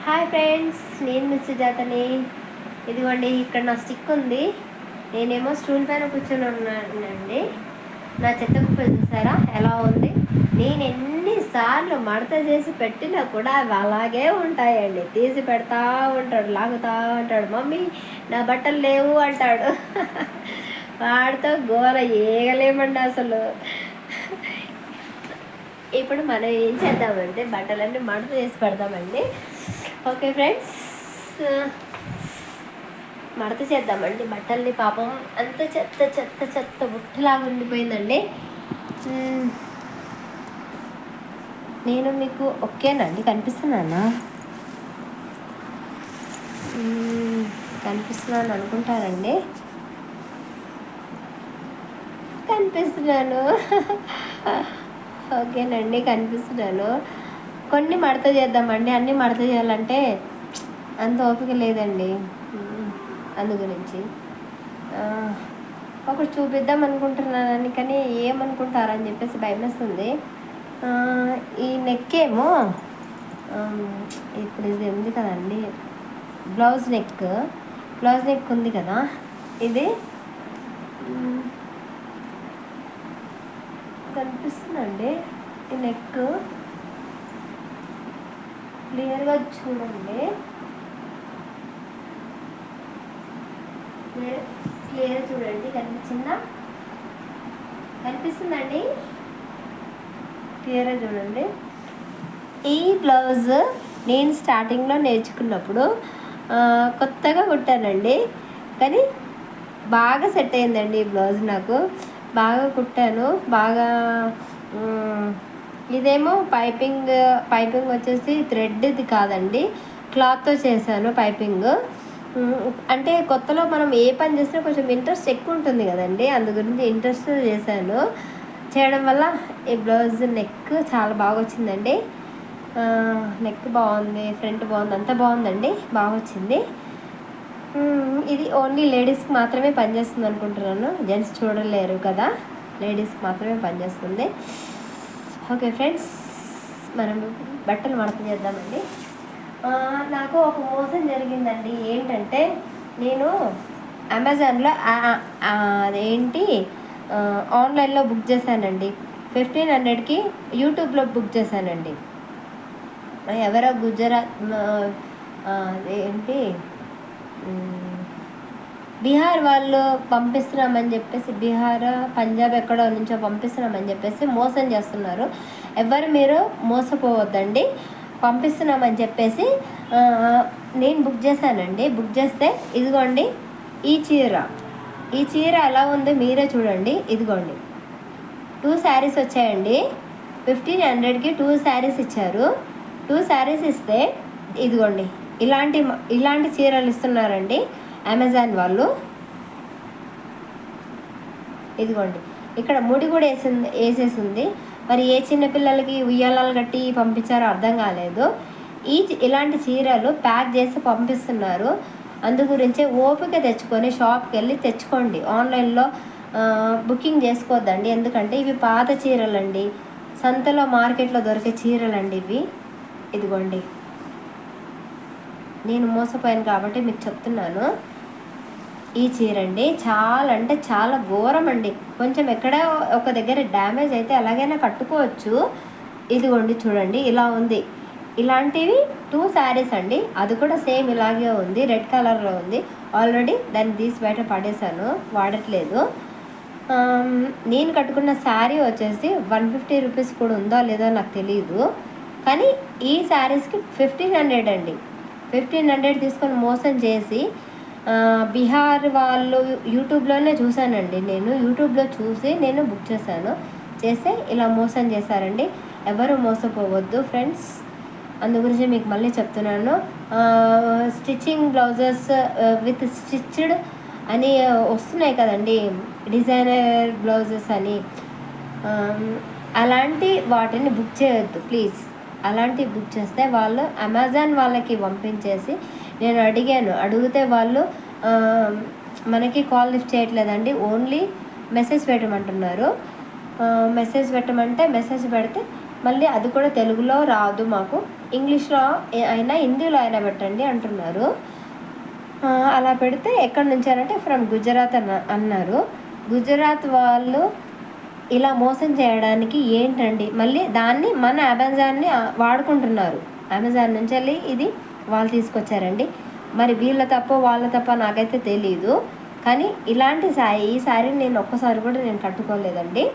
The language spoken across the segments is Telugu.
హాయ్ ఫ్రెండ్స్, నేను మిస్ సుజాతని. ఇదిగోండి, ఇక్కడ నా స్టిక్ ఉంది. నేనేమో స్టూల్ పైన కూర్చొని ఉన్నానండి. నా చెత్త కుప్ప చూసారా ఎలా ఉంది? నేను ఎన్నిసార్లు మడత చేసి పెట్టినా కూడా అవి అలాగే ఉంటాయండి. తీసి పెడతా ఉంటాడు, లాగుతూ ఉంటాడు. మమ్మీ నా బట్టలు లేవు అంటాడు. వాడితో గోల ఏగలేమండి అసలు. ఇప్పుడు మనం ఏం చేద్దామంటే బట్టలన్నీ మడత చేసి పెడదామండి. ఓకే ఫ్రెండ్స్, మడత చేద్దామండి బట్టల్ని. పాపం అంత చెత్త చెత్త చెత్త బుట్టలాగా ఉండిపోయిందండి. నేను మీకు ఓకేనండి, కనిపిస్తున్నానా? కనిపిస్తున్నాను అనుకుంటారండి. కనిపిస్తున్నాను. ఓకేనండి, కనిపిస్తున్నాను. కొన్ని మడత చేద్దామండి. అన్నీ మడత చేయాలంటే అంత ఓపిక లేదండి. అందు గురించి ఒకటి చూపిద్దాం అనుకుంటున్నాను, కానీ ఏమనుకుంటారని చెప్పేసి భయమేస్తుంది. ఈ నెక్ ఏమో ఇప్పుడు ఇది ఉంది కదండి, బ్లౌజ్ నెక్ ఉంది కదా. ఇది కనిపిస్తుందండి. ఈ నెక్ క్లియర్గా చూడండి. క్లియర్ చూడండి, కనిపిస్తుందండి. క్లియర్గా చూడండి. ఈ బ్లౌజ్ నేను స్టార్టింగ్లో నేర్చుకున్నప్పుడు కొత్తగా కుట్టానండి, కానీ బాగా సెట్ అయిందండి ఈ బ్లౌజ్. నాకు బాగా కుట్టాను, బాగా. ఇదేమో పైపింగ్ వచ్చేసి థ్రెడ్ ఇది కాదండి, క్లాత్తో చేశాను పైపింగ్. అంటే కొత్తలో మనం ఏ పని చేసినా కొంచెం ఇంట్రెస్ట్ ఎక్కువ ఉంటుంది కదండి, అందు గురించి ఇంట్రెస్ట్ చేశాను. చేయడం వల్ల ఈ బ్లౌజ్ నెక్ చాలా బాగా వచ్చిందండి. నెక్ బాగుంది, ఫ్రంట్ బాగుంది, అంతా బాగుందండి, బాగా వచ్చింది. ఇది ఓన్లీ లేడీస్కి మాత్రమే పనిచేస్తుంది అనుకుంటున్నాను. జెంట్స్ చూడలేరు కదా, లేడీస్కి మాత్రమే పనిచేస్తుంది. ఓకే ఫ్రెండ్స్, మనం బట్టలు మడత చేద్దామండి. నాకు ఒక మోసం జరిగిందండి. ఏంటంటే నేను అమెజాన్లో అదేంటి ఆన్లైన్లో బుక్ చేశానండి. 1500కి యూట్యూబ్లో బుక్ చేశానండి. ఎవరో గుజరాత్ ఏంటి బీహార్ వాళ్ళు పంపిస్తున్నామని చెప్పేసి, బీహార్ పంజాబ్ ఎక్కడో నుంచో పంపిస్తున్నామని చెప్పేసి మోసం చేస్తున్నారు. ఎవరు మీరు మోసపోవద్దండి. పంపిస్తున్నామని చెప్పేసి నేను బుక్ చేశానండి. బుక్ చేస్తే ఇదిగోండి ఈ చీర ఎలా ఉందో మీరే చూడండి. ఇదిగోండి 2 శారీస్ వచ్చాయండి. 1500కి 2 శారీస్ ఇచ్చారు. 2 శారీస్ ఇస్తే ఇదిగోండి ఇలాంటి చీరలు ఇస్తున్నారండి అమెజాన్ వాళ్ళు. ఇదిగోండి ఇక్కడ ముడి కూడా వేసేసింది. మరి ఏ చిన్నపిల్లలకి ఉయ్యాలాలు కట్టి పంపించారో అర్థం కాలేదు. ఇలాంటి చీరలు ప్యాక్ చేసి పంపిస్తున్నారు. అందు గురించే ఓపిక తెచ్చుకొని షాప్కి వెళ్ళి తెచ్చుకోండి. ఆన్లైన్లో బుకింగ్ చేసుకోవద్దండి, ఎందుకంటే ఇవి పాత చీరలండి, సంతలో మార్కెట్లో దొరికే చీరలండి ఇవి. ఇదిగోండి, నేను మోసపోయాను కాబట్టి మీకు చెప్తున్నాను. ఈ చీర అండి చాలా అంటే చాలా ఘోరం అండి. కొంచెం ఎక్కడ ఒక దగ్గర డ్యామేజ్ అయితే ఎలాగైనా కట్టుకోవచ్చు. ఇదిగోండి చూడండి, ఇలా ఉంది. ఇలాంటివి 2 శారీస్ అండి. అది కూడా సేమ్ ఇలాగే ఉంది, రెడ్ కలర్లో ఉంది. ఆల్రెడీ దాన్ని తీసి బయట పడేశాను, వాడట్లేదు. నేను కట్టుకున్న శారీ వచ్చేసి 150 రూపీస్ కూడా ఉందో లేదో నాకు తెలియదు, కానీ ఈ శారీస్కి 1500 అండి. 1500 తీసుకొని మోసం చేసి, బీహార్ వాళ్ళు యూట్యూబ్లోనే చూశానండి. నేను యూట్యూబ్లో చూసి నేను బుక్ చేస్తే ఇలా మోసం చేశారండి. ఎవరు మోసపోవద్దు ఫ్రెండ్స్. అందు గురించి మీకు మళ్ళీ చెప్తున్నాను. స్టిచ్చింగ్ బ్లౌజెస్ విత్ స్టిచ్డ్ అని వస్తున్నాయి కదండి, డిజైనర్ బ్లౌజెస్ అని. అలాంటి వాటిని బుక్ చేయొద్దు ప్లీజ్. అలాంటివి బుక్ చేస్తే వాళ్ళు అమెజాన్ వాళ్ళకి పంపించేసి, నేను అడిగితే వాళ్ళు మనకి కాల్ లిఫ్ట్ చేయట్లేదండి, ఓన్లీ మెసేజ్ పెట్టమంటున్నారు. మెసేజ్ పెట్టమంటే మెసేజ్ పెడితే మళ్ళీ అది కూడా తెలుగులో రాదు మాకు, ఇంగ్లీష్లో అయినా హిందీలో అయినా పెట్టండి అంటున్నారు. అలా పెడితే ఎక్కడి నుంచి అంటే ఫ్రమ్ గుజరాత్ అన్నారు. గుజరాత్ వాళ్ళు ఇలా మోసం చేయడానికి ఏంటండి, మళ్ళీ దాన్ని మన అమెజాన్ని వాడుకుంటున్నారు. అమెజాన్ నుంచి వెళ్ళి ఇది వాళ్ళు తీసుకొచ్చారండి. మరి వీళ్ళ తప్ప వాళ్ళ తప్ప నాకైతే తెలీదు. కానీ ఇలాంటి ఈ శారీ నేను ఒక్కసారి కూడా నేను కట్టుకోలేదండి.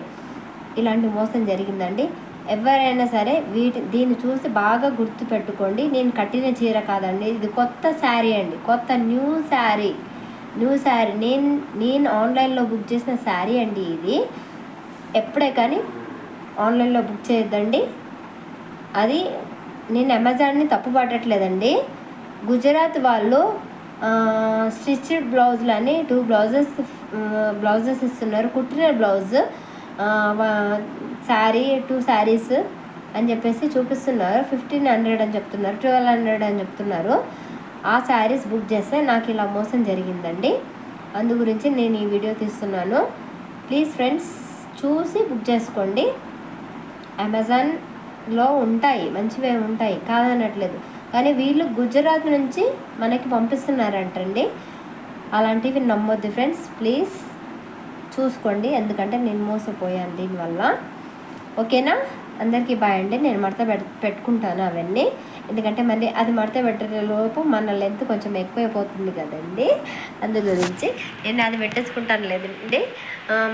ఇలాంటి మోసం జరిగిందండి. ఎవరైనా సరే దీన్ని చూసి బాగా గుర్తు పెట్టుకోండి. నేను కట్టిన చీర కాదండి, ఇది కొత్త శారీ అండి, కొత్త న్యూ శారీ. నేను ఆన్లైన్లో బుక్ చేసిన శారీ అండి ఇది. ఎప్పుడే కానీ ఆన్లైన్లో బుక్ చేయొద్దండి. అది నేను అమెజాన్ని తప్పు పట్టట్లేదండి. గుజరాత్ వాళ్ళు స్టిచ్డ్ బ్లౌజులని 2 బ్లౌజెస్ ఇస్తున్నారు. కుట్టిన బ్లౌజ్ శారీ 2 శారీస్ అని చెప్పేసి చూపిస్తున్నారు. 1500 అని చెప్తున్నారు, 1200 అని చెప్తున్నారు. ఆ శారీస్ బుక్ చేస్తే నాకు ఇలా మోసం జరిగిందండి. అందు గురించి నేను ఈ వీడియో తీస్తున్నాను. ప్లీజ్ ఫ్రెండ్స్ చూసి బుక్ చేసుకోండి. అమెజాన్లో ఉంటాయి, మంచివే ఉంటాయి, కాదనట్లేదు. కానీ వీళ్ళు గుజరాత్ నుంచి మనకి పంపిస్తున్నారంటండి. అలాంటివి నమ్మొద్దు ఫ్రెండ్స్, ప్లీజ్ చూసుకోండి. ఎందుకంటే నేను మోసపోయాను దీనివల్ల. ఓకేనా? అందరికీ బాయ్ అండి. నేను మడత పెట్టుకుంటాను అవన్నీ, ఎందుకంటే మళ్ళీ అది మడత పెట్టే లోపు మన లెంత్ కొంచెం ఎక్కువైపోతుంది కదండి. అందు గురించి నేను అది పెట్టేసుకుంటాను లేదండి.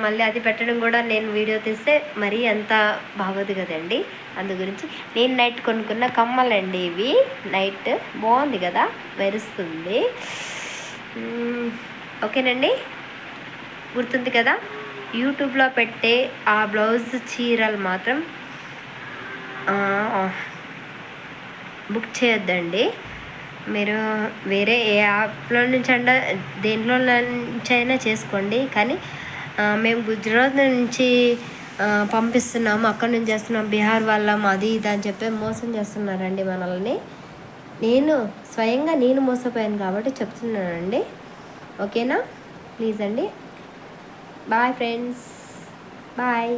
మళ్ళీ అది పెట్టడం కూడా నేను వీడియో తీస్తే మరీ అంత బాగోదు కదండి. అందు గురించి నేను నైట్ కొనుక్కున్న కమ్మలండి ఇవి. నైట్ బాగుంది కదా, మెరుస్తుంది. ఓకేనండి, గుర్తుంది కదా. యూట్యూబ్లో పెట్టే ఆ బ్లౌజ్ చీరలు మాత్రం బుక్ చేయొద్దండి. మీరు వేరే ఏ యాప్లో నుంచి దేంట్లో నుంచైనా చేసుకోండి. కానీ మేము గుజరాత్ నుంచి పంపిస్తున్నాము, అక్కడ నుంచి చేస్తున్నాం, బీహార్ వాళ్ళం, అది ఇది అని చెప్పి మోసం చేస్తున్నారండి మనల్ని. నేను స్వయంగా మోసపోయాను కాబట్టి చెప్తున్నానండి. ఓకేనా? ప్లీజ్ అండి. Bye friends, bye.